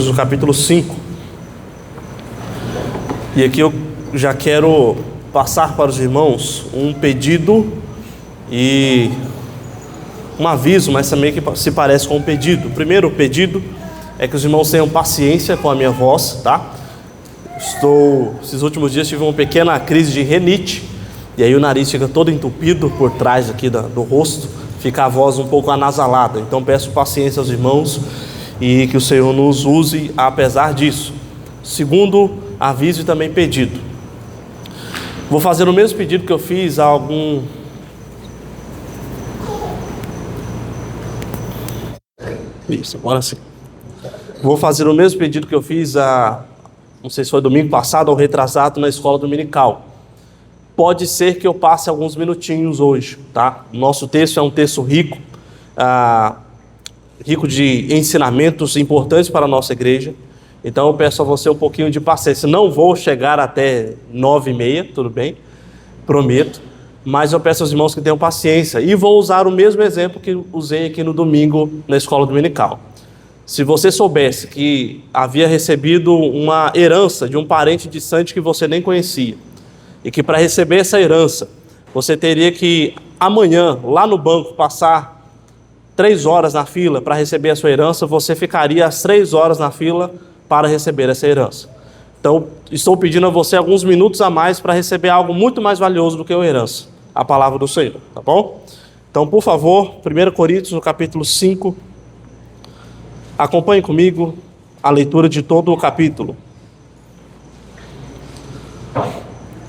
No capítulo 5. E aqui eu já quero passar para os irmãos um pedido e um aviso, mas também que se parece com um pedido. O primeiro pedido é que os irmãos tenham paciência com a minha voz, tá? Esses últimos dias tive uma pequena crise de rinite, e aí o nariz fica todo entupido por trás aqui do rosto, fica a voz um pouco anasalada. Então peço paciência aos irmãos e que o Senhor nos use apesar disso. Segundo aviso e também pedido. Vou fazer o mesmo pedido que eu fiz há Isso, agora sim. Vou fazer o mesmo pedido que eu fiz não sei se foi domingo passado ou retrasado na escola dominical. Pode ser que eu passe alguns minutinhos hoje, tá? Nosso texto é um texto rico, rico de ensinamentos importantes para a nossa igreja. Então eu peço a você um pouquinho de paciência. Não vou chegar até 9h30, tudo bem? Prometo. Mas eu peço aos irmãos que tenham paciência. E vou usar o mesmo exemplo que usei aqui no domingo na escola dominical. Se você soubesse que havia recebido uma herança de um parente distante que você nem conhecia, e que para receber essa herança, você teria que amanhã, lá no banco, passar 3 horas na fila para receber a sua herança, você ficaria às 3 horas na fila para receber essa herança. Então, estou pedindo a você alguns minutos a mais para receber algo muito mais valioso do que a herança, a palavra do Senhor, tá bom? Então, por favor, 1 Coríntios, no capítulo 5, acompanhe comigo a leitura de todo o capítulo.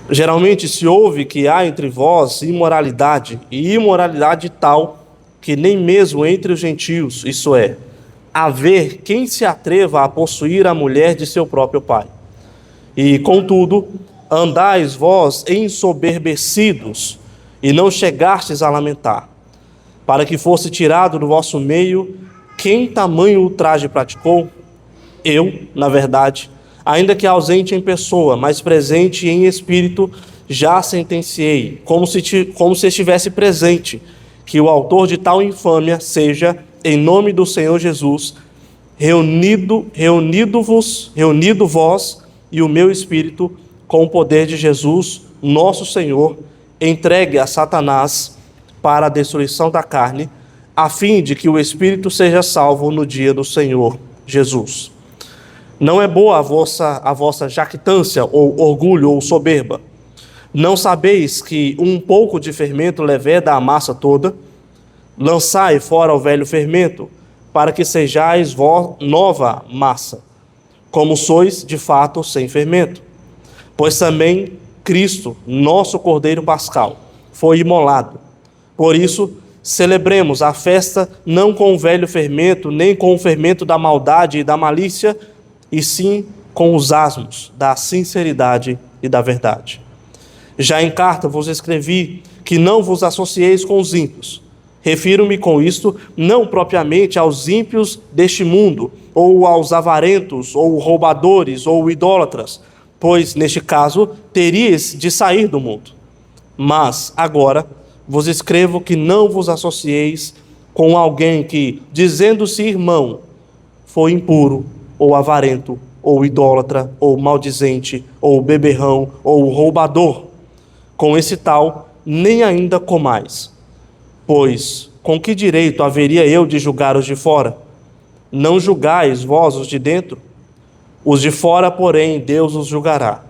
Geralmente se ouve que há entre vós imoralidade, e imoralidade tal que nem mesmo entre os gentios, isso é, haver quem se atreva a possuir a mulher de seu próprio pai. E, contudo, andais vós ensoberbecidos, e não chegastes a lamentar, para que fosse tirado do vosso meio quem tamanho ultraje praticou? Eu, na verdade, ainda que ausente em pessoa, mas presente em espírito, já sentenciei, como se estivesse presente, que o autor de tal infâmia seja, em nome do Senhor Jesus, reunido vós e o meu espírito, com o poder de Jesus, nosso Senhor, entregue a Satanás para a destruição da carne, a fim de que o espírito seja salvo no dia do Senhor Jesus. Não é boa a vossa jactância, ou orgulho, ou soberba. Não sabeis que um pouco de fermento leveda a massa toda? Lançai fora o velho fermento, para que sejais nova massa, como sois de fato sem fermento. Pois também Cristo, nosso Cordeiro Pascal, foi imolado. Por isso, celebremos a festa não com o velho fermento, nem com o fermento da maldade e da malícia, e sim com os asmos da sinceridade e da verdade. Já em carta vos escrevi que não vos associeis com os ímpios. Refiro-me com isto não propriamente aos ímpios deste mundo, ou aos avarentos, ou roubadores, ou idólatras, pois, neste caso, teríeis de sair do mundo. Mas, agora, vos escrevo que não vos associeis com alguém que, dizendo-se irmão, foi impuro, ou avarento, ou idólatra, ou maldizente, ou beberrão, ou roubador. Com esse tal, nem ainda comais. Pois, com que direito haveria eu de julgar os de fora? Não julgais vós os de dentro? Os de fora, porém, Deus os julgará.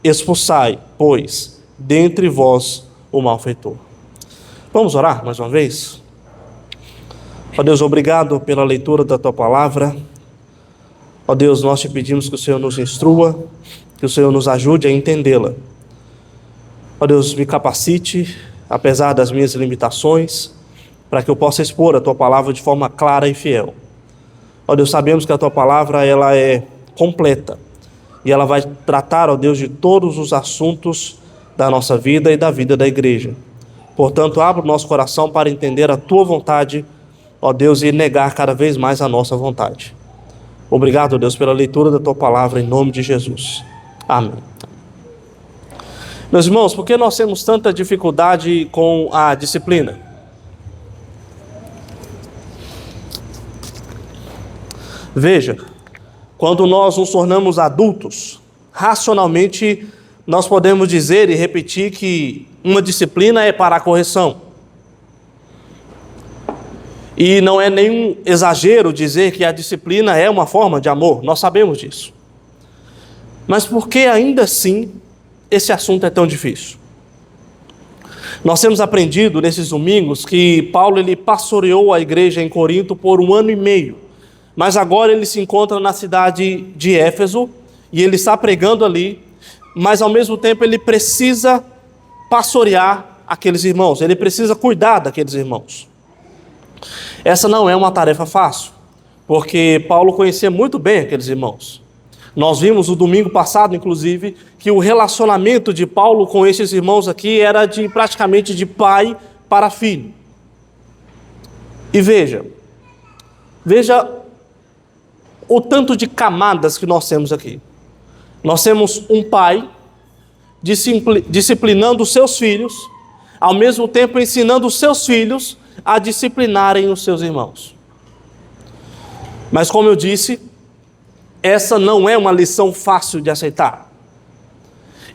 Expulsai, pois, dentre vós o malfeitor. Vamos orar mais uma vez? Ó Deus, obrigado pela leitura da Tua Palavra. Ó Deus, nós te pedimos que o Senhor nos instrua, que o Senhor nos ajude a entendê-la. Ó Deus, me capacite, apesar das minhas limitações, para que eu possa expor a Tua Palavra de forma clara e fiel. Ó Deus, sabemos que a Tua Palavra ela é completa e ela vai tratar, ó Deus, de todos os assuntos da nossa vida e da vida da igreja. Portanto, abra o nosso coração para entender a Tua vontade, ó Deus, e negar cada vez mais a nossa vontade. Obrigado, ó Deus, pela leitura da Tua Palavra, em nome de Jesus. Amém. Meus irmãos, por que nós temos tanta dificuldade com a disciplina? Veja, Quando nós nos tornamos adultos, racionalmente nós podemos dizer e repetir que uma disciplina é para a correção. E não é nenhum exagero dizer que a disciplina é uma forma de amor, nós sabemos disso. Mas por que ainda assim esse assunto é tão difícil? Nós temos aprendido nesses domingos que Paulo ele pastoreou a igreja em Corinto por 1 ano e meio. Mas agora ele se encontra na cidade de Éfeso e ele está pregando ali, mas ao mesmo tempo ele precisa pastorear aqueles irmãos, ele precisa cuidar daqueles irmãos. Essa não é uma tarefa fácil, porque Paulo conhecia muito bem aqueles irmãos. Nós vimos no domingo passado, inclusive, que o relacionamento de Paulo com esses irmãos aqui era praticamente de pai para filho. E veja o tanto de camadas que nós temos aqui. Nós temos um pai disciplinando os seus filhos, ao mesmo tempo ensinando os seus filhos a disciplinarem os seus irmãos. Mas como eu disse, essa não é uma lição fácil de aceitar.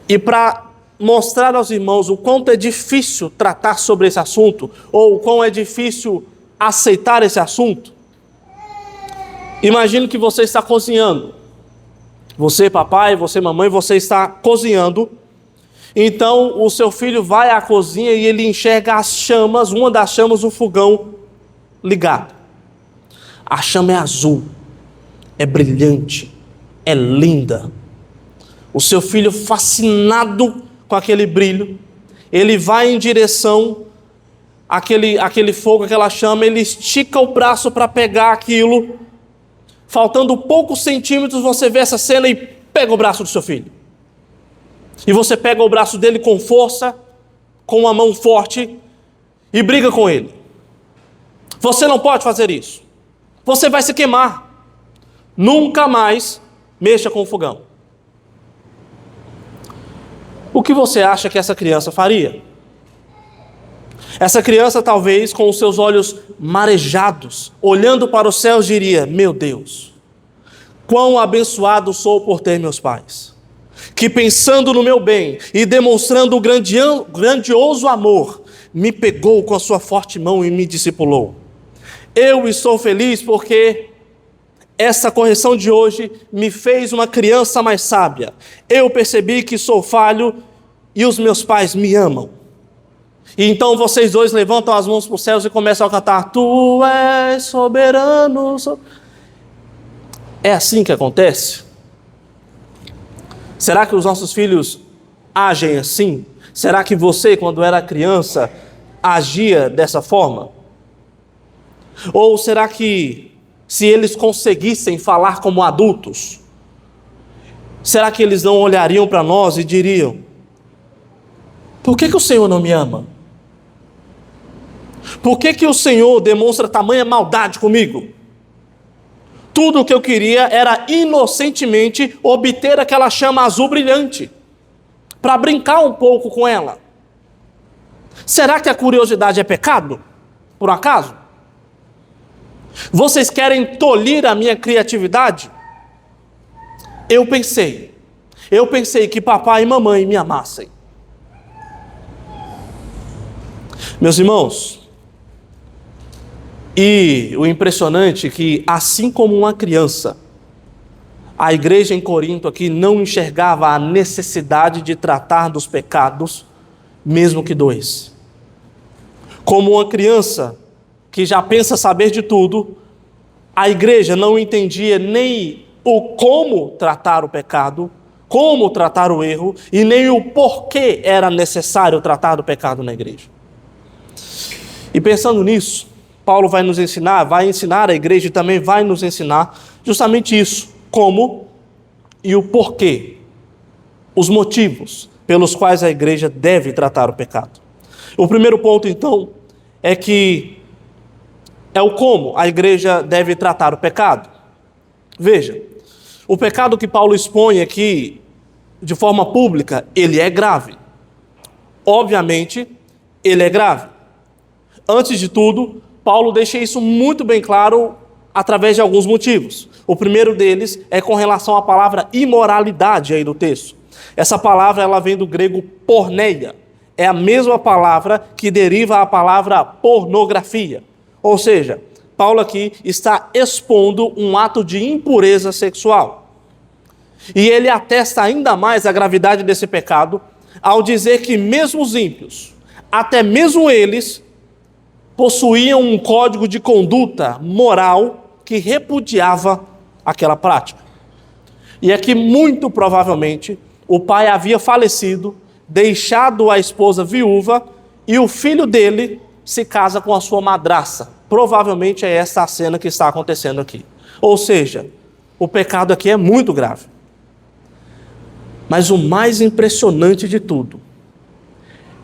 E para mostrar aos irmãos o quanto é difícil tratar sobre esse assunto, ou o quão é difícil aceitar esse assunto, imagine que você está cozinhando. Você, papai, você, mamãe, você está cozinhando. Então, o seu filho vai à cozinha e ele enxerga as chamas, uma das chamas do fogão ligado. A chama é azul, é brilhante, é linda. O seu filho, fascinado com aquele brilho, ele vai em direção àquele fogo, aquela chama, ele estica o braço para pegar aquilo. Faltando poucos centímetros, você vê essa cena e pega o braço do seu filho. E você pega o braço dele com força, com uma mão forte, e briga com ele. Você não pode fazer isso. Você vai se queimar. Nunca mais mexa com o fogão. O que você acha que essa criança faria? Essa criança, talvez, com os seus olhos marejados, olhando para os céus, diria: meu Deus, quão abençoado sou por ter meus pais, que pensando no meu bem e demonstrando o grandioso amor, me pegou com a sua forte mão e me discipulou. Eu estou feliz porque essa correção de hoje me fez uma criança mais sábia. Eu percebi que sou falho e os meus pais me amam. E então vocês dois levantam as mãos para os céus e começam a cantar: Tu és soberano. É assim que acontece? Será que os nossos filhos agem assim? Será que você, quando era criança, agia dessa forma? Ou será que, se eles conseguissem falar como adultos, será que eles não olhariam para nós e diriam: por que o Senhor não me ama? Por que o Senhor demonstra tamanha maldade comigo? Tudo o que eu queria era inocentemente obter aquela chama azul brilhante, para brincar um pouco com ela. Será que a curiosidade é pecado? Por acaso? Vocês querem tolir a minha criatividade? Eu pensei que papai e mamãe me amassem. Meus irmãos, e o impressionante é que, assim como uma criança, a igreja em Corinto aqui não enxergava a necessidade de tratar dos pecados, mesmo que dois. Como uma criança que já pensa saber de tudo, a igreja não entendia nem o como tratar o pecado, como tratar o erro, e nem o porquê era necessário tratar do pecado na igreja. E pensando nisso, Paulo vai ensinar a igreja e também vai nos ensinar justamente isso, como e o porquê, os motivos pelos quais a igreja deve tratar o pecado. O primeiro ponto, então, é o como a igreja deve tratar o pecado. Veja, o pecado que Paulo expõe aqui de forma pública, ele é grave. Obviamente, ele é grave. Antes de tudo, Paulo deixa isso muito bem claro através de alguns motivos. O primeiro deles é com relação à palavra imoralidade aí do texto. Essa palavra ela vem do grego porneia. É a mesma palavra que deriva a palavra pornografia. Ou seja, Paulo aqui está expondo um ato de impureza sexual. E ele atesta ainda mais a gravidade desse pecado ao dizer que mesmo os ímpios, até mesmo eles, possuíam um código de conduta moral que repudiava aquela prática. E é que muito provavelmente o pai havia falecido, deixado a esposa viúva e o filho dele se casa com a sua madraça. Provavelmente é essa a cena que está acontecendo aqui. Ou seja, o pecado aqui é muito grave. Mas o mais impressionante de tudo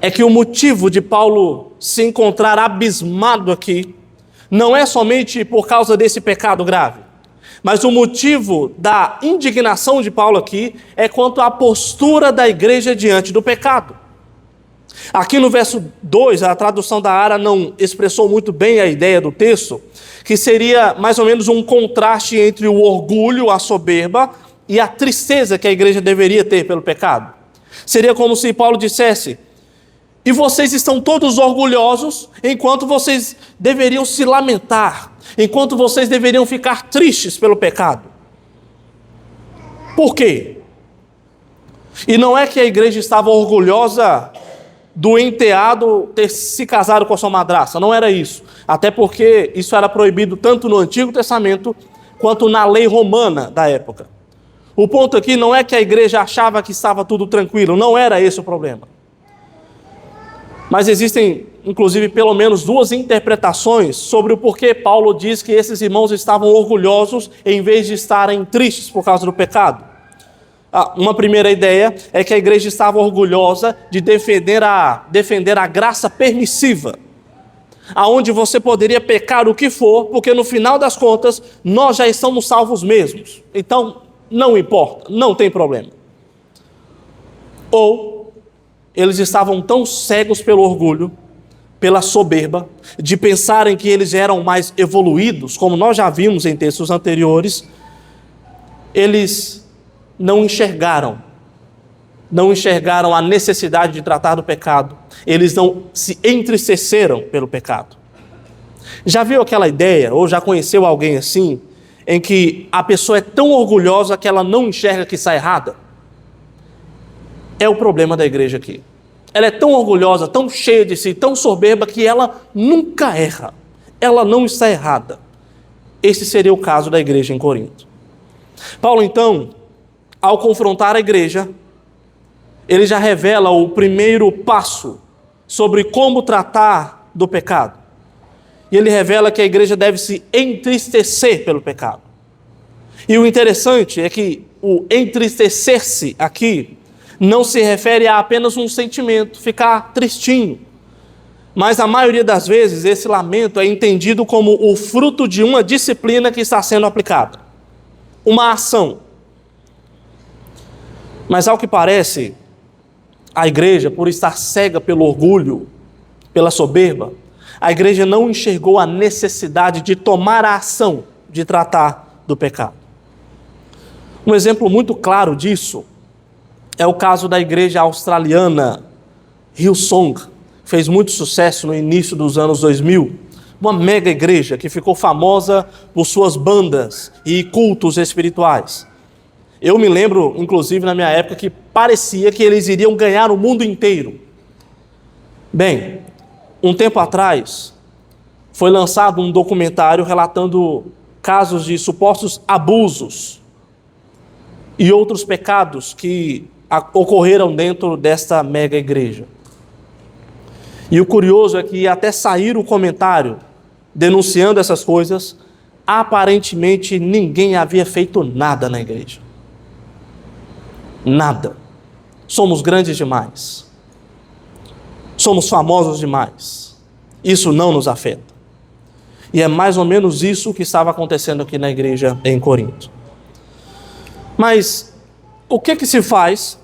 é que o motivo de Paulo se encontrar abismado aqui não é somente por causa desse pecado grave, mas o motivo da indignação de Paulo aqui é quanto à postura da igreja diante do pecado. Aqui no verso 2, a tradução da Ara não expressou muito bem a ideia do texto, que seria mais ou menos um contraste entre o orgulho, a soberba e a tristeza que a igreja deveria ter pelo pecado. Seria como se Paulo dissesse: e vocês estão todos orgulhosos, enquanto vocês deveriam se lamentar, enquanto vocês deveriam ficar tristes pelo pecado. Por quê? E não é que a igreja estava orgulhosa do enteado ter se casado com a sua madraça, não era isso. Até porque isso era proibido tanto no Antigo Testamento quanto na lei romana da época. O ponto aqui não é que a igreja achava que estava tudo tranquilo, não era esse o problema. Mas existem, inclusive, pelo menos duas interpretações sobre o porquê Paulo diz que esses irmãos estavam orgulhosos em vez de estarem tristes por causa do pecado. Uma primeira ideia é que a igreja estava orgulhosa de defender a graça permissiva, aonde você poderia pecar o que for, porque no final das contas nós já estamos salvos mesmos. Então, não importa, não tem problema. Ou eles estavam tão cegos pelo orgulho, pela soberba, de pensarem que eles eram mais evoluídos, como nós já vimos em textos anteriores, eles não enxergaram a necessidade de tratar do pecado, eles não se entristeceram pelo pecado. Já viu aquela ideia, ou já conheceu alguém assim, em que a pessoa é tão orgulhosa que ela não enxerga que está errada? É o problema da igreja aqui. Ela é tão orgulhosa, tão cheia de si, tão soberba, que ela nunca erra. Ela não está errada. Esse seria o caso da igreja em Corinto. Paulo, então, ao confrontar a igreja, ele já revela o primeiro passo sobre como tratar do pecado. E ele revela que a igreja deve se entristecer pelo pecado. E o interessante é que o entristecer-se aqui não se refere a apenas um sentimento, ficar tristinho. Mas a maioria das vezes esse lamento é entendido como o fruto de uma disciplina que está sendo aplicada. Uma ação. Mas ao que parece, a igreja, por estar cega pelo orgulho, pela soberba, a igreja não enxergou a necessidade de tomar a ação de tratar do pecado. Um exemplo muito claro disso é o caso da igreja australiana Hillsong. Fez muito sucesso no início dos anos 2000. Uma mega igreja que ficou famosa por suas bandas e cultos espirituais. Eu me lembro, inclusive, na minha época, que parecia que eles iriam ganhar o mundo inteiro. Bem, um tempo atrás, foi lançado um documentário relatando casos de supostos abusos e outros pecados que ocorreram dentro desta mega igreja. E o curioso é que até sair o comentário denunciando essas coisas, aparentemente ninguém havia feito nada na igreja. Nada. Somos grandes demais. Somos famosos demais. Isso não nos afeta. E é mais ou menos isso que estava acontecendo aqui na igreja em Corinto. Mas o que se faz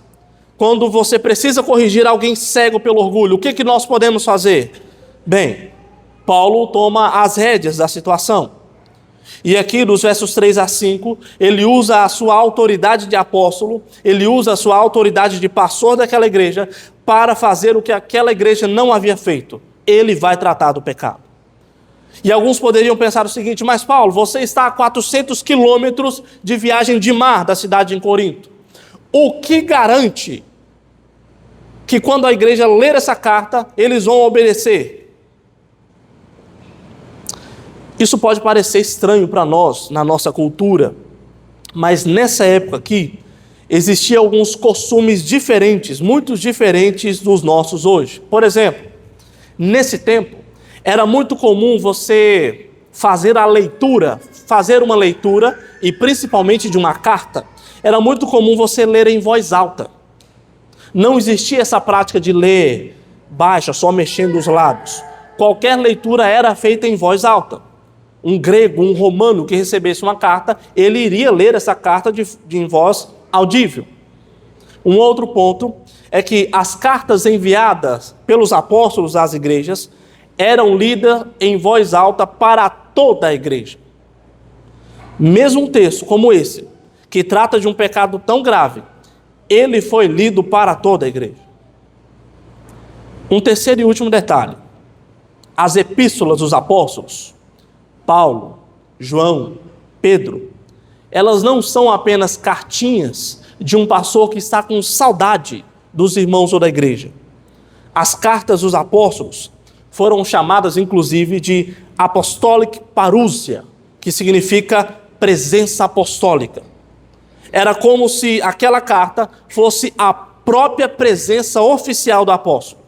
quando você precisa corrigir alguém cego pelo orgulho? O que nós podemos fazer? Bem, Paulo toma as rédeas da situação. E aqui, nos versos 3 a 5, ele usa a sua autoridade de apóstolo, ele usa a sua autoridade de pastor daquela igreja para fazer o que aquela igreja não havia feito. Ele vai tratar do pecado. E alguns poderiam pensar o seguinte: mas Paulo, você está a 400 quilômetros de viagem de mar da cidade de Corinto. O que garante que quando a igreja ler essa carta, eles vão obedecer? Isso pode parecer estranho para nós, na nossa cultura, mas nessa época aqui, existiam alguns costumes diferentes, muito diferentes dos nossos hoje. Por exemplo, nesse tempo, era muito comum você fazer uma leitura, e principalmente de uma carta, era muito comum você ler em voz alta. Não existia essa prática de ler baixa, só mexendo os lábios. Qualquer leitura era feita em voz alta. Um grego, um romano que recebesse uma carta, ele iria ler essa carta em voz audível. Um outro ponto é que as cartas enviadas pelos apóstolos às igrejas eram lidas em voz alta para toda a igreja. Mesmo um texto como esse, que trata de um pecado tão grave, ele foi lido para toda a igreja. Um terceiro e último detalhe: as epístolas dos apóstolos, Paulo, João, Pedro, elas não são apenas cartinhas de um pastor que está com saudade dos irmãos ou da igreja. As cartas dos apóstolos foram chamadas, inclusive, de apostolic parousia, que significa presença apostólica. Era como se aquela carta fosse a própria presença oficial do apóstolo.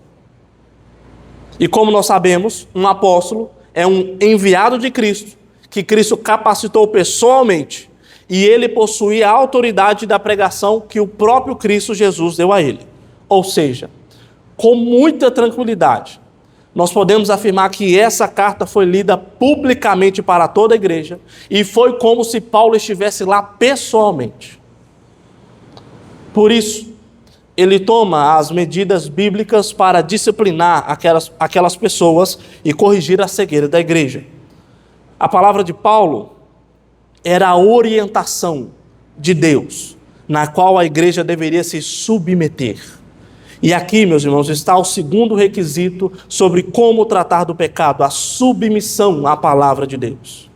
E como nós sabemos, um apóstolo é um enviado de Cristo, que Cristo capacitou pessoalmente, e ele possuía a autoridade da pregação que o próprio Cristo Jesus deu a ele. Ou seja, com muita tranquilidade, nós podemos afirmar que essa carta foi lida publicamente para toda a igreja, e foi como se Paulo estivesse lá pessoalmente. Por isso, ele toma as medidas bíblicas para disciplinar aquelas pessoas e corrigir a cegueira da igreja. A palavra de Paulo era a orientação de Deus, na qual a igreja deveria se submeter. E aqui, meus irmãos, está o segundo requisito sobre como tratar do pecado: a submissão à palavra de Deus.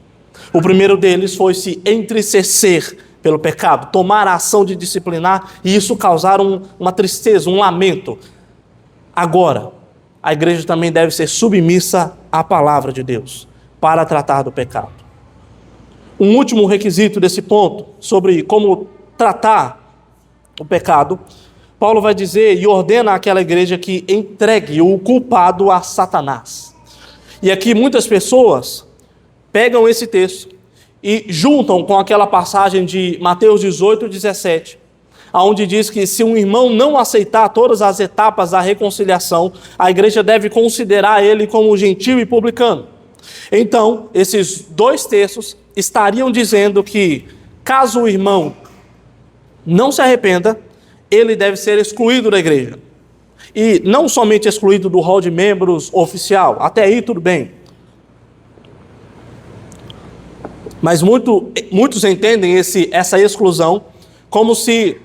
O primeiro deles foi se entristecer pelo pecado, tomar a ação de disciplinar, e isso causar uma tristeza, um lamento. Agora, a igreja também deve ser submissa à palavra de Deus para tratar do pecado. Um último requisito desse ponto, sobre como tratar o pecado, Paulo vai dizer e ordena àquela igreja que entregue o culpado a Satanás. E aqui muitas pessoas pegam esse texto e juntam com aquela passagem de Mateus 18, 17, onde diz que se um irmão não aceitar todas as etapas da reconciliação, a igreja deve considerar ele como gentio e publicano. Então, esses dois textos estariam dizendo que, caso o irmão não se arrependa, ele deve ser excluído da igreja. E não somente excluído do rol de membros oficial, até aí tudo bem. Mas muitos entendem essa exclusão como se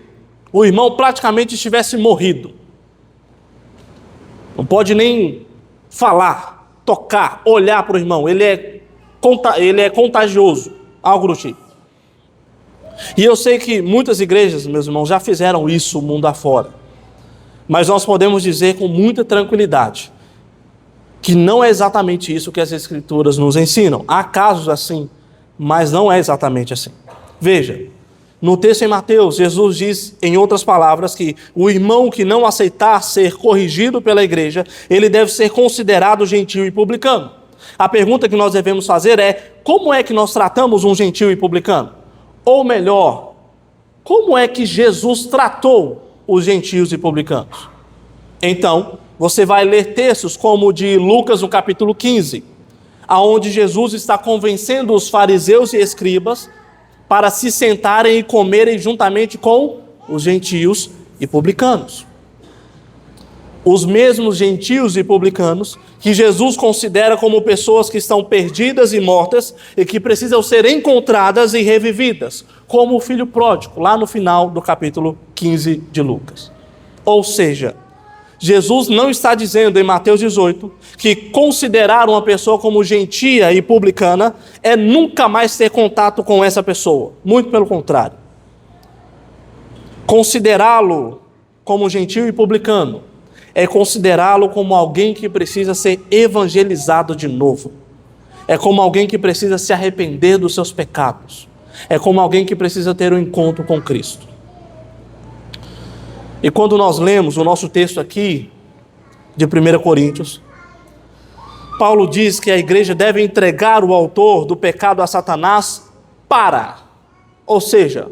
o irmão praticamente tivesse morrido. Não pode nem falar, tocar, olhar para o irmão. Ele é contagioso, algo do tipo. E eu sei que muitas igrejas, meus irmãos, já fizeram isso mundo afora. Mas nós podemos dizer com muita tranquilidade que não é exatamente isso que as Escrituras nos ensinam. Há casos assim, mas não é exatamente assim. Veja, no texto em Mateus, Jesus diz, em outras palavras, que o irmão que não aceitar ser corrigido pela igreja, ele deve ser considerado gentio e publicano. A pergunta que nós devemos fazer é: como é que nós tratamos um gentio e publicano? Ou melhor, como é que Jesus tratou os gentios e publicanos? Então, você vai ler textos como o de Lucas, no capítulo 15, onde Jesus está convencendo os fariseus e escribas para se sentarem e comerem juntamente com os gentios e publicanos. Os mesmos gentios e publicanos que Jesus considera como pessoas que estão perdidas e mortas e que precisam ser encontradas e revividas, como o filho pródigo, lá no final do capítulo 15 de Lucas. Ou seja, Jesus não está dizendo em Mateus 18 que considerar uma pessoa como gentia e publicana é nunca mais ter contato com essa pessoa. Muito pelo contrário. Considerá-lo como gentio e publicano é considerá-lo como alguém que precisa ser evangelizado de novo. É como alguém que precisa se arrepender dos seus pecados. É como alguém que precisa ter um encontro com Cristo. E quando nós lemos o nosso texto aqui, de 1 Coríntios, Paulo diz que a igreja deve entregar o autor do pecado a Satanás ou seja,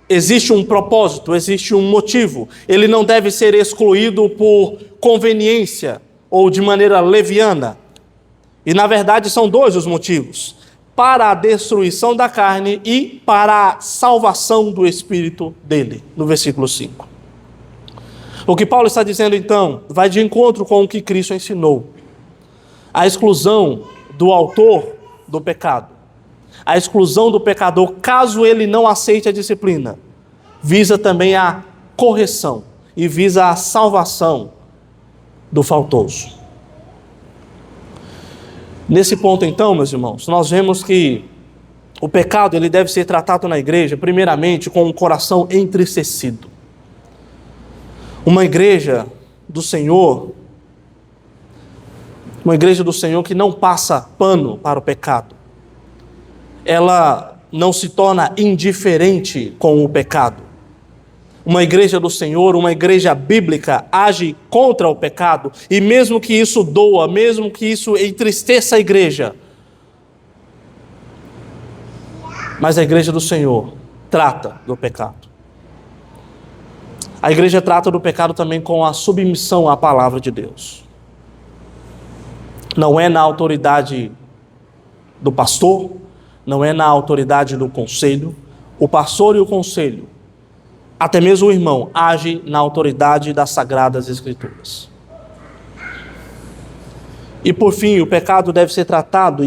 existe um propósito, existe um motivo. Ele não deve ser excluído por conveniência ou de maneira leviana. E na verdade são dois os motivos: para a destruição da carne e para a salvação do espírito dele, no versículo 5. O que Paulo está dizendo então vai de encontro com o que Cristo ensinou. A exclusão do autor do pecado, a exclusão do pecador caso ele não aceite a disciplina, visa também a correção e visa a salvação do faltoso. Nesse ponto então, meus irmãos, nós vemos que o pecado ele deve ser tratado na igreja primeiramente com um coração entristecido. Uma igreja do Senhor que não passa pano para o pecado, ela não se torna indiferente com o pecado. Uma igreja do Senhor, uma igreja bíblica, age contra o pecado, e mesmo que isso doa, mesmo que isso entristeça a igreja, mas a igreja do Senhor trata do pecado. A igreja trata do pecado também com a submissão à palavra de Deus. Não é na autoridade do pastor, não é na autoridade do conselho. O pastor e o conselho, até mesmo o irmão, age na autoridade das Sagradas Escrituras. E por fim, o pecado deve ser tratado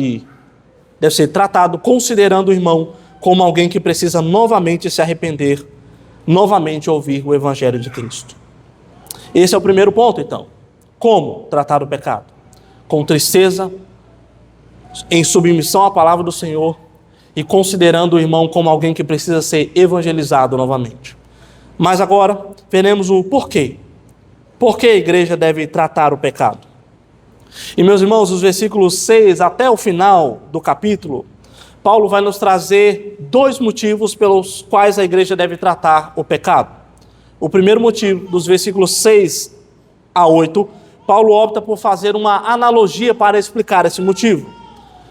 considerando o irmão como alguém que precisa novamente se arrepender, novamente ouvir o Evangelho de Cristo. Esse é o primeiro ponto, então. Como tratar o pecado? Com tristeza, em submissão à palavra do Senhor e considerando o irmão como alguém que precisa ser evangelizado novamente. Mas agora, veremos o porquê. Por que a igreja deve tratar o pecado? E, meus irmãos, os versículos 6 até o final do capítulo, Paulo vai nos trazer dois motivos pelos quais a igreja deve tratar o pecado. O primeiro motivo, dos versículos 6 a 8, Paulo opta por fazer uma analogia para explicar esse motivo.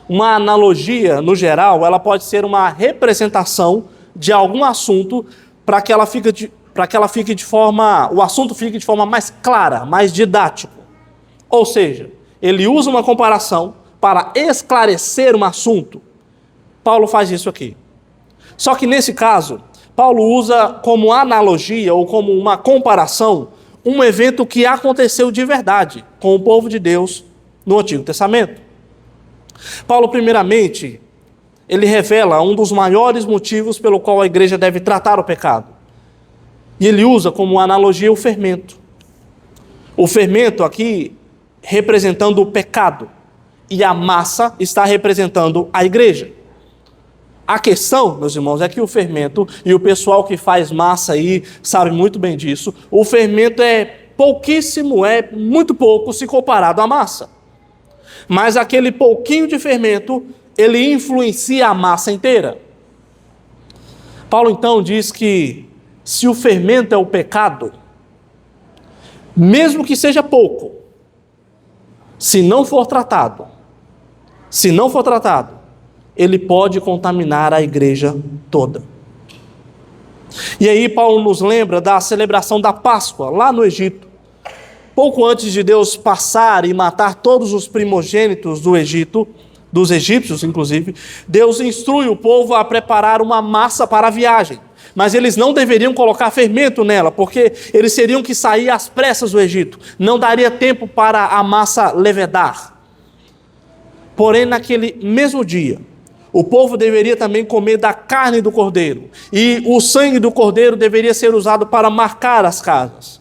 Uma analogia, no geral, ela pode ser uma representação de algum assunto para que o assunto fique de forma mais clara, mais didático. Ou seja, ele usa uma comparação para esclarecer um assunto. Paulo faz isso aqui. Só que nesse caso, Paulo usa como analogia ou como uma comparação um evento que aconteceu de verdade com o povo de Deus no Antigo Testamento. Paulo, primeiramente, ele revela um dos maiores motivos pelo qual a igreja deve tratar o pecado. E ele usa como analogia o fermento. O fermento aqui representando o pecado e a massa está representando a igreja. A questão, meus irmãos, é que o fermento, e o pessoal que faz massa aí sabe muito bem disso, o fermento é pouquíssimo, é muito pouco se comparado à massa. Mas aquele pouquinho de fermento, ele influencia a massa inteira. Paulo então diz que se o fermento é o pecado, mesmo que seja pouco, se não for tratado, ele pode contaminar a igreja toda. E aí Paulo nos lembra da celebração da Páscoa, lá no Egito. Pouco antes de Deus passar e matar todos os primogênitos do Egito, dos egípcios inclusive, Deus instrui o povo a preparar uma massa para a viagem. mas eles não deveriam colocar fermento nela, porque eles teriam que sair às pressas do Egito. Não daria tempo para a massa levedar. Porém, naquele mesmo dia, o povo deveria também comer da carne do cordeiro, e o sangue do cordeiro deveria ser usado para marcar as casas.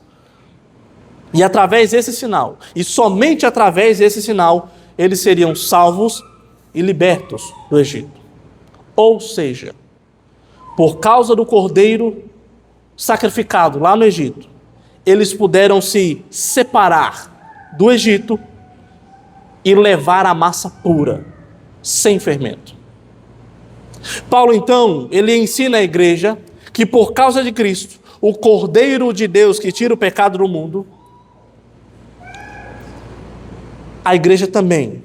E através desse sinal, e somente através desse sinal, eles seriam salvos e libertos do Egito. Ou seja, por causa do cordeiro sacrificado lá no Egito, eles puderam se separar do Egito e levar a massa pura, sem fermento. Paulo, então, ele ensina à igreja que por causa de Cristo, o Cordeiro de Deus que tira o pecado do mundo, a igreja também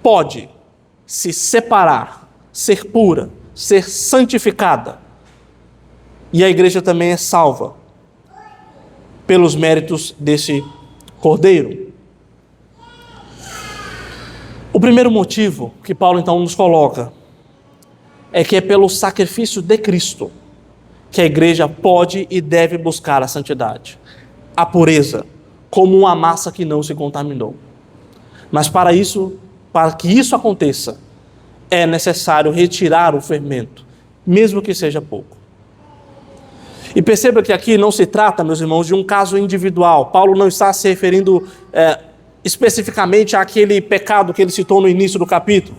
pode se separar, ser pura, ser santificada. E a igreja também é salva pelos méritos desse Cordeiro. O primeiro motivo que Paulo então nos coloca é que é pelo sacrifício de Cristo que a igreja pode e deve buscar a santidade, a pureza, como uma massa que não se contaminou. Mas para que isso aconteça, é necessário retirar o fermento, mesmo que seja pouco. E perceba que aqui não se trata, meus irmãos, de um caso individual. Paulo não está se referindo especificamente àquele pecado que ele citou no início do capítulo,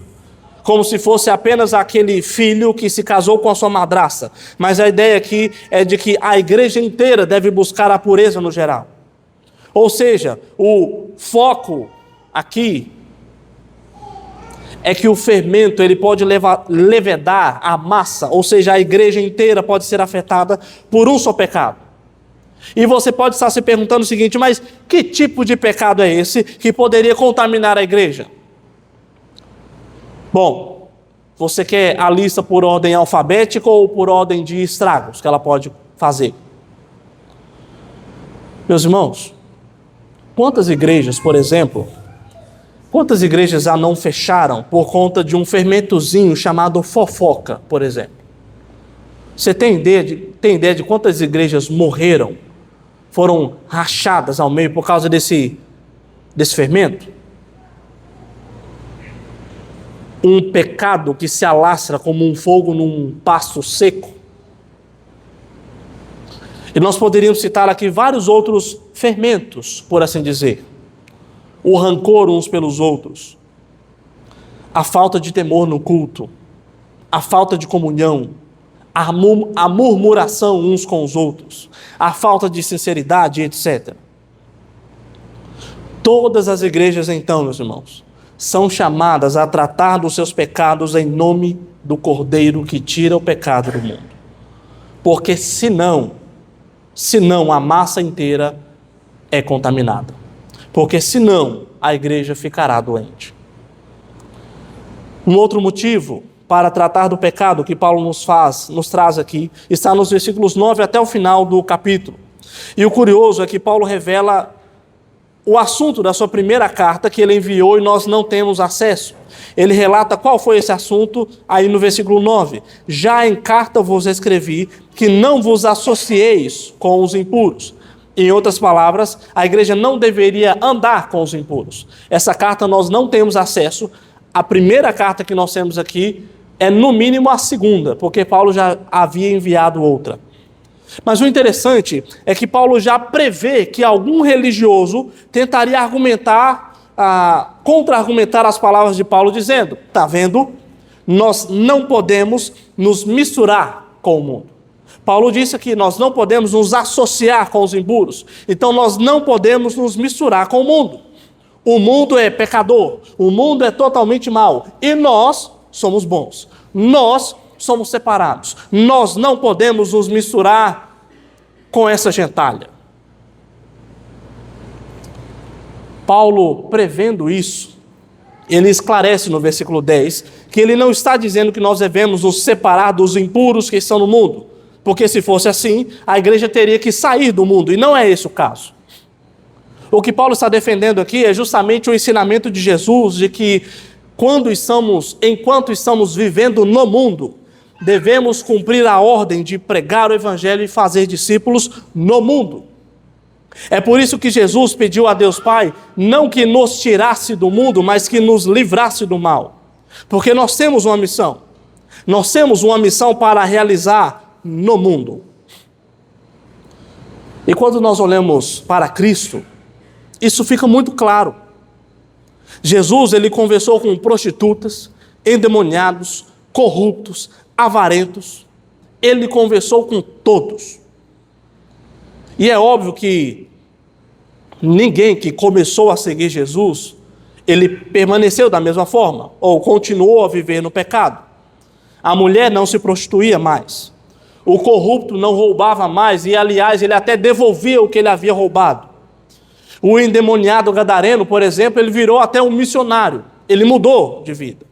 como se fosse apenas aquele filho que se casou com a sua madrasta. Mas a ideia aqui é de que a igreja inteira deve buscar a pureza no geral. Ou seja, o foco aqui é que o fermento ele pode levedar a massa, ou seja, a igreja inteira pode ser afetada por um só pecado. E você pode estar se perguntando o seguinte: mas que tipo de pecado é esse que poderia contaminar a igreja? Bom, você quer a lista por ordem alfabética ou por ordem de estragos que ela pode fazer? Meus irmãos, quantas igrejas, por exemplo, quantas igrejas já não fecharam por conta de um fermentozinho chamado fofoca, por exemplo? Você tem ideia de quantas igrejas morreram, foram rachadas ao meio por causa desse fermento? Um pecado que se alastra como um fogo num pasto seco. E nós poderíamos citar aqui vários outros fermentos, por assim dizer. O rancor uns pelos outros, a falta de temor no culto, a falta de comunhão, a murmuração uns com os outros, a falta de sinceridade, etc. Todas as igrejas, então, meus irmãos, são chamadas a tratar dos seus pecados em nome do Cordeiro que tira o pecado do mundo. Porque senão a massa inteira é contaminada. Porque senão a igreja ficará doente. Um outro motivo para tratar do pecado que Paulo nos traz aqui está nos versículos 9 até o final do capítulo. E o curioso é que Paulo revela o assunto da sua primeira carta que ele enviou e nós não temos acesso. Ele relata qual foi esse assunto aí no versículo 9. Já em carta vos escrevi que não vos associeis com os impuros. Em outras palavras, a igreja não deveria andar com os impuros. Essa carta nós não temos acesso. A primeira carta que nós temos aqui é no mínimo a segunda, porque Paulo já havia enviado outra. Mas o interessante é que Paulo já prevê que algum religioso tentaria contra-argumentar as palavras de Paulo, dizendo: está vendo? Nós não podemos nos misturar com o mundo. Paulo disse que nós não podemos nos associar com os impuros, então nós não podemos nos misturar com o mundo. O mundo é pecador, o mundo é totalmente mau, e nós somos bons. Nós somos separados. Nós não podemos nos misturar com essa gentalha. Paulo, prevendo isso, ele esclarece no versículo 10 que ele não está dizendo que nós devemos nos separar dos impuros que estão no mundo, porque se fosse assim, a igreja teria que sair do mundo, e não é esse o caso. O que Paulo está defendendo aqui é justamente o ensinamento de Jesus, de que enquanto estamos vivendo no mundo, devemos cumprir a ordem de pregar o evangelho e fazer discípulos no mundo. É por isso que Jesus pediu a Deus Pai, não que nos tirasse do mundo, mas que nos livrasse do mal. Porque nós temos uma missão. Nós temos uma missão para realizar no mundo. E quando nós olhamos para Cristo, isso fica muito claro. Jesus, ele conversou com prostitutas, endemoniados, corruptos, avarentos. Ele conversou com todos. E é óbvio que ninguém que começou a seguir Jesus, ele permaneceu da mesma forma, ou continuou a viver no pecado. A mulher não se prostituía mais. O corrupto não roubava mais, e aliás, ele até devolvia o que ele havia roubado. O endemoniado gadareno, por exemplo, ele virou até um missionário. Ele mudou de vida.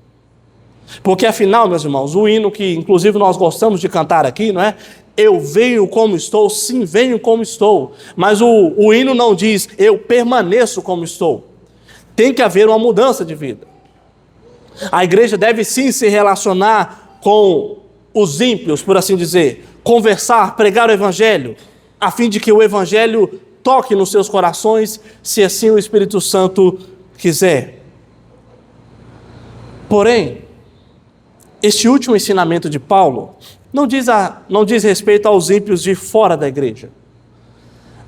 Porque afinal, meus irmãos, o hino que inclusive nós gostamos de cantar aqui, não é? Eu venho como estou, sim, venho como estou. Mas o hino não diz, eu permaneço como estou. Tem que haver uma mudança de vida. A igreja deve sim se relacionar com os ímpios, por assim dizer. Conversar, pregar o evangelho, a fim de que o evangelho toque nos seus corações, se assim o Espírito Santo quiser. Porém, este último ensinamento de Paulo não diz respeito aos ímpios de fora da igreja.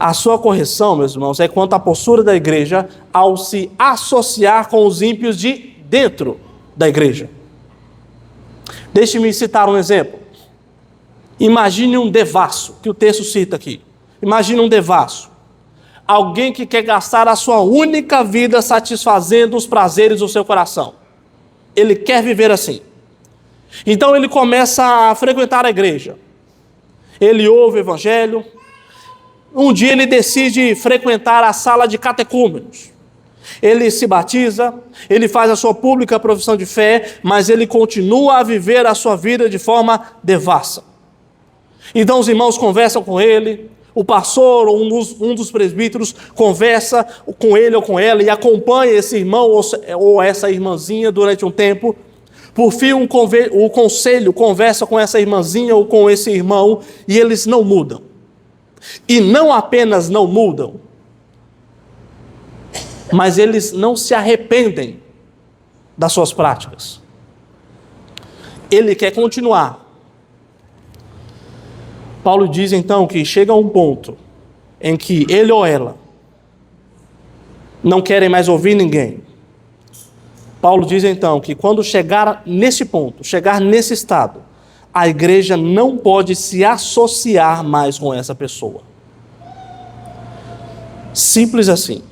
A sua correção, meus irmãos, é quanto à postura da igreja ao se associar com os ímpios de dentro da igreja. Deixe-me citar um exemplo. Imagine um devasso, que o texto cita aqui. Imagine um devasso. Alguém que quer gastar a sua única vida satisfazendo os prazeres do seu coração. Ele quer viver assim. Então ele começa a frequentar a igreja. Ele ouve o evangelho. Um dia ele decide frequentar a sala de catecúmenos. Ele se batiza, ele faz a sua pública profissão de fé, mas ele continua a viver a sua vida de forma devassa. Então os irmãos conversam com ele, o pastor ou um dos presbíteros conversa com ele ou com ela e acompanha esse irmão ou essa irmãzinha durante um tempo. Por fim, o conselho conversa com essa irmãzinha ou com esse irmão e eles não mudam. E não apenas não mudam, mas eles não se arrependem das suas práticas. Ele quer continuar. Paulo diz então que chega a um ponto em que ele ou ela não querem mais ouvir ninguém. Paulo diz então que quando chegar nesse ponto, chegar nesse estado, a igreja não pode se associar mais com essa pessoa. Simples assim.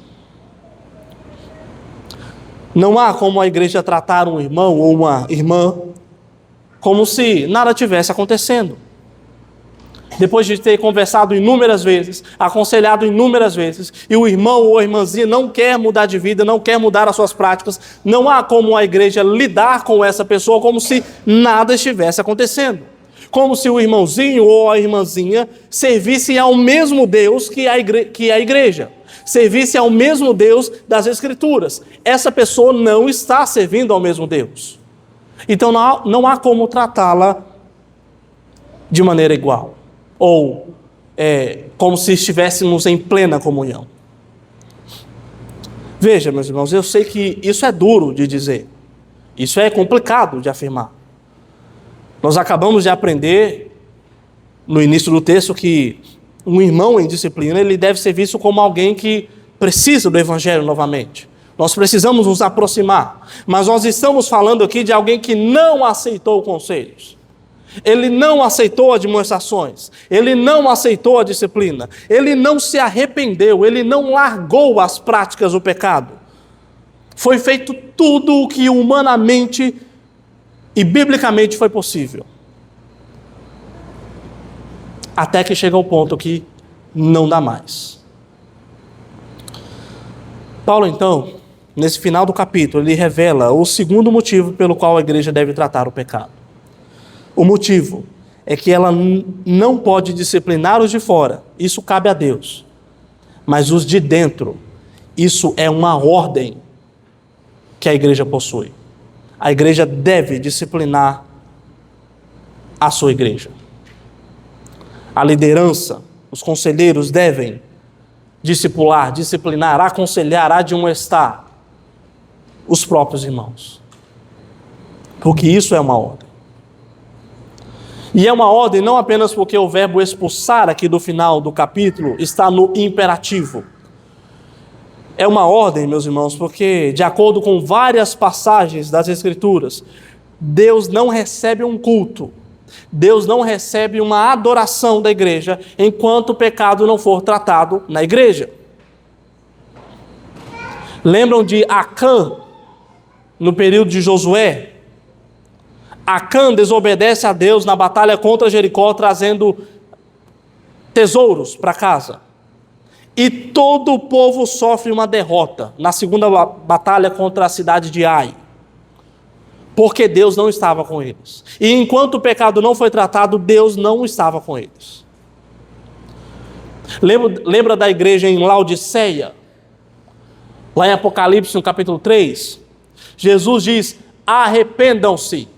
Não há como a igreja tratar um irmão ou uma irmã como se nada tivesse acontecendo. Depois de ter conversado inúmeras vezes, aconselhado inúmeras vezes, e o irmão ou a irmãzinha não quer mudar de vida, não quer mudar as suas práticas, não há como a igreja lidar com essa pessoa como se nada estivesse acontecendo. Como se o irmãozinho ou a irmãzinha servisse ao mesmo Deus que a igreja. Servisse ao mesmo Deus das Escrituras. Essa pessoa não está servindo ao mesmo Deus. Então não há como tratá-la de maneira igual. Ou como se estivéssemos em plena comunhão. Veja, meus irmãos, eu sei que isso é duro de dizer. Isso é complicado de afirmar. Nós acabamos de aprender, no início do texto, que um irmão em disciplina, ele deve ser visto como alguém que precisa do evangelho novamente. Nós precisamos nos aproximar. Mas nós estamos falando aqui de alguém que não aceitou conselhos. Ele não aceitou admoestações, ele não aceitou a disciplina, ele não se arrependeu, ele não largou as práticas do pecado. Foi feito tudo o que humanamente e biblicamente foi possível. Até que chega ao ponto que não dá mais. Paulo, então, nesse final do capítulo, ele revela o segundo motivo pelo qual a igreja deve tratar o pecado. O motivo é que ela não pode disciplinar os de fora, isso cabe a Deus. Mas os de dentro, isso é uma ordem que a igreja possui. A igreja deve disciplinar à sua igreja. A liderança, os conselheiros devem discipular, disciplinar, aconselhar, admoestar os próprios irmãos. Porque isso é uma ordem. E é uma ordem não apenas porque o verbo expulsar aqui do final do capítulo está no imperativo. É uma ordem, meus irmãos, porque, de acordo com várias passagens das Escrituras, Deus não recebe um culto, Deus não recebe uma adoração da igreja enquanto o pecado não for tratado na igreja. Lembram de Acã, no período de Josué? Acã desobedece a Deus na batalha contra Jericó, trazendo tesouros para casa. E todo o povo sofre uma derrota na segunda batalha contra a cidade de Ai, porque Deus não estava com eles. E enquanto o pecado não foi tratado, Deus não estava com eles. Lembra da igreja em Laodiceia? Lá em Apocalipse, no capítulo 3, Jesus diz: arrependam-se.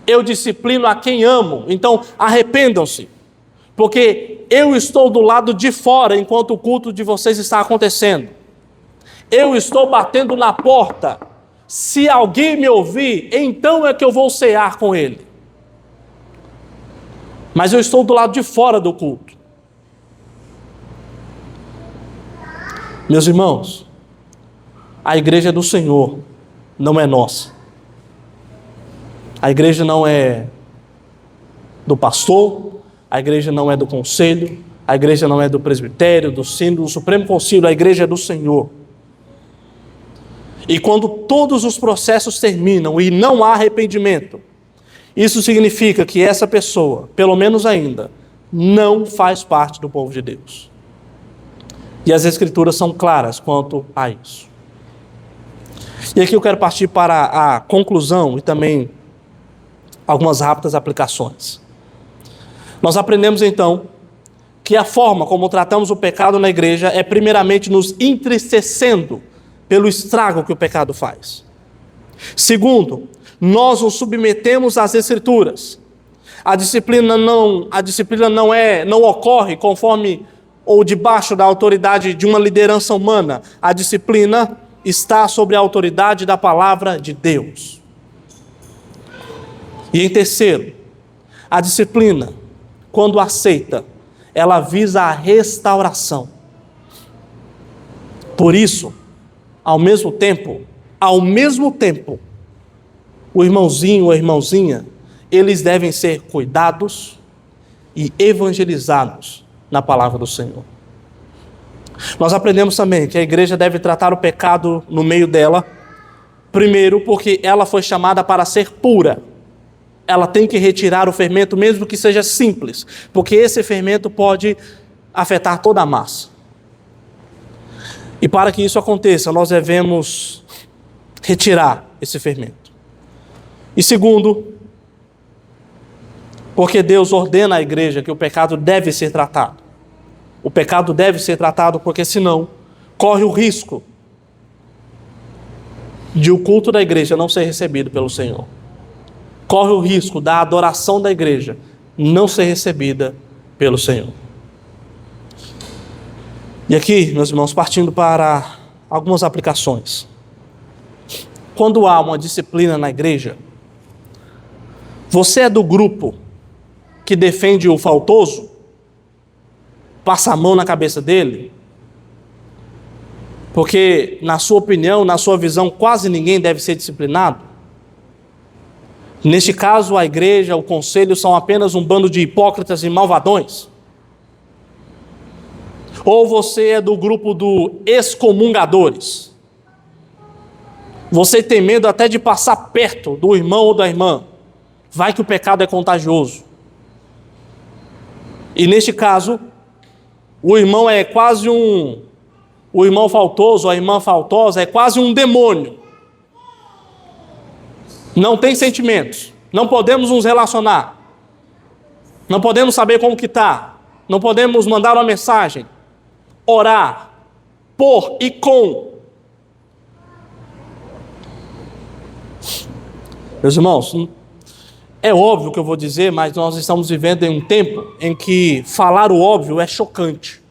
Eu disciplino a quem amo, então arrependam-se. Porque eu estou do lado de fora enquanto o culto de vocês está acontecendo. Eu estou batendo na porta. Se alguém me ouvir, então é que eu vou cear com ele. Mas eu estou do lado de fora do culto. Meus irmãos, a igreja do Senhor não é nossa. A igreja não é do pastor, a igreja não é do conselho, a igreja não é do presbitério, do sínodo, do Supremo Concílio, a igreja é do Senhor. E quando todos os processos terminam e não há arrependimento, isso significa que essa pessoa, pelo menos ainda, não faz parte do povo de Deus. E as Escrituras são claras quanto a isso. E aqui eu quero partir para a conclusão e também algumas rápidas aplicações. Nós aprendemos então que a forma como tratamos o pecado na igreja é primeiramente nos entristecendo pelo estrago que o pecado faz. Segundo, nós nos submetemos às Escrituras. A disciplina não ocorre conforme ou debaixo da autoridade de uma liderança humana. A disciplina está sobre a autoridade da palavra de Deus. E em terceiro, a disciplina, quando aceita, ela visa a restauração. Por isso, ao mesmo tempo, o irmãozinho ou a irmãozinha, eles devem ser cuidados e evangelizados na palavra do Senhor. Nós aprendemos também que a igreja deve tratar o pecado no meio dela, primeiro porque ela foi chamada para ser pura. Ela tem que retirar o fermento, mesmo que seja simples, porque esse fermento pode afetar toda a massa. E para que isso aconteça, nós devemos retirar esse fermento. E segundo, porque Deus ordena à igreja que o pecado deve ser tratado. O pecado deve ser tratado porque senão corre o risco de o culto da igreja não ser recebido pelo Senhor. Corre o risco da adoração da igreja não ser recebida pelo Senhor. E aqui, meus irmãos, partindo para algumas aplicações. Quando há uma disciplina na igreja, você é do grupo que defende o faltoso? Passa a mão na cabeça dele? Porque, na sua opinião, na sua visão, quase ninguém deve ser disciplinado? Neste caso, a igreja, o conselho são apenas um bando de hipócritas e malvadões? Ou você é do grupo dos excomungadores? Você tem medo até de passar perto do irmão ou da irmã. Vai que o pecado é contagioso. E neste caso, o irmão é quase o irmão faltoso, a irmã faltosa é quase um demônio. Não tem sentimentos, não podemos nos relacionar, não podemos saber como que está, não podemos mandar uma mensagem, orar, por e com. Meus irmãos, É óbvio o que eu vou dizer, mas nós estamos vivendo em um tempo em que falar o óbvio é chocante.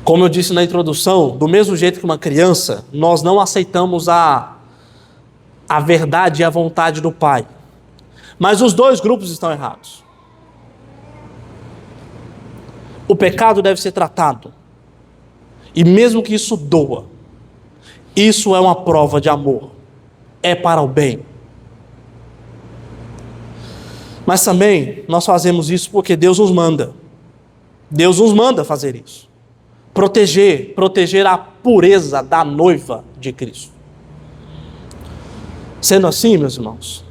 Como eu disse na introdução, do mesmo jeito que uma criança, nós não aceitamos a verdade e a vontade do Pai. Mas os dois grupos estão errados. O pecado deve ser tratado. E mesmo que isso doa, isso é uma prova de amor. É para o bem. Mas também nós fazemos isso porque Deus nos manda. Deus nos manda fazer isso. Proteger a pureza da noiva de Cristo. Sendo assim, meus irmãos,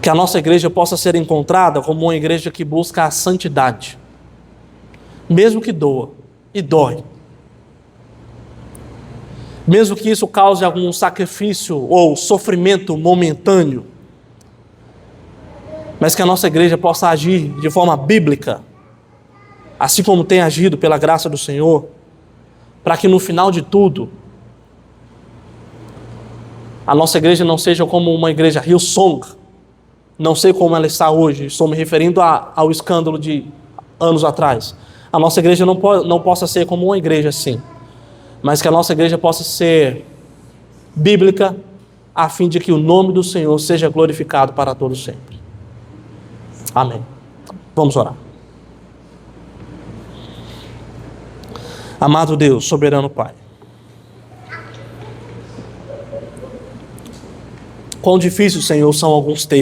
que a nossa igreja possa ser encontrada como uma igreja que busca a santidade, mesmo que doa e dói, mesmo que isso cause algum sacrifício ou sofrimento momentâneo, mas que a nossa igreja possa agir de forma bíblica, assim como tem agido pela graça do Senhor, para que no final de tudo, a nossa igreja não seja como uma igreja Hillsong. Não sei como ela está hoje, estou me referindo ao escândalo de anos atrás. A nossa igreja não possa ser como uma igreja assim, mas que a nossa igreja possa ser bíblica, a fim de que o nome do Senhor seja glorificado para todos sempre. Amém. Vamos orar. Amado Deus, soberano Pai, quão difícil, Senhor, são alguns textos